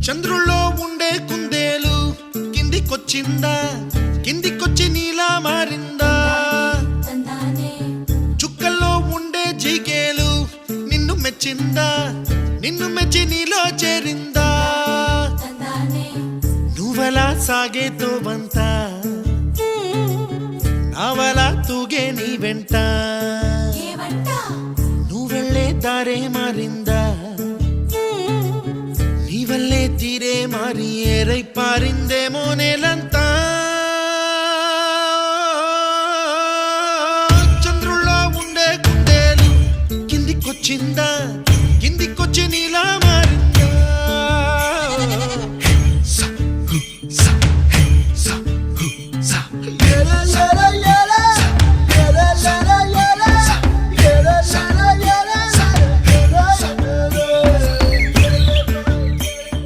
చంద్రుల్లో ఉండే కుందేలు కిందికొచ్చిందా, కిందికొచ్చి నీలా మారిందా? చుక్కల్లో ఉండే జిగేలు నిన్ను మెచ్చిందా, నిన్ను మెచ్చి నీలో చేరిందా? నువ్వలా సాగే తోవంత నావలా తూగే నీ వెంట, నువ్వెళ్ళే దారే మారిందా, నీ వల్లే తీరే మారి ఏరై పారిందేమో నేలంతా.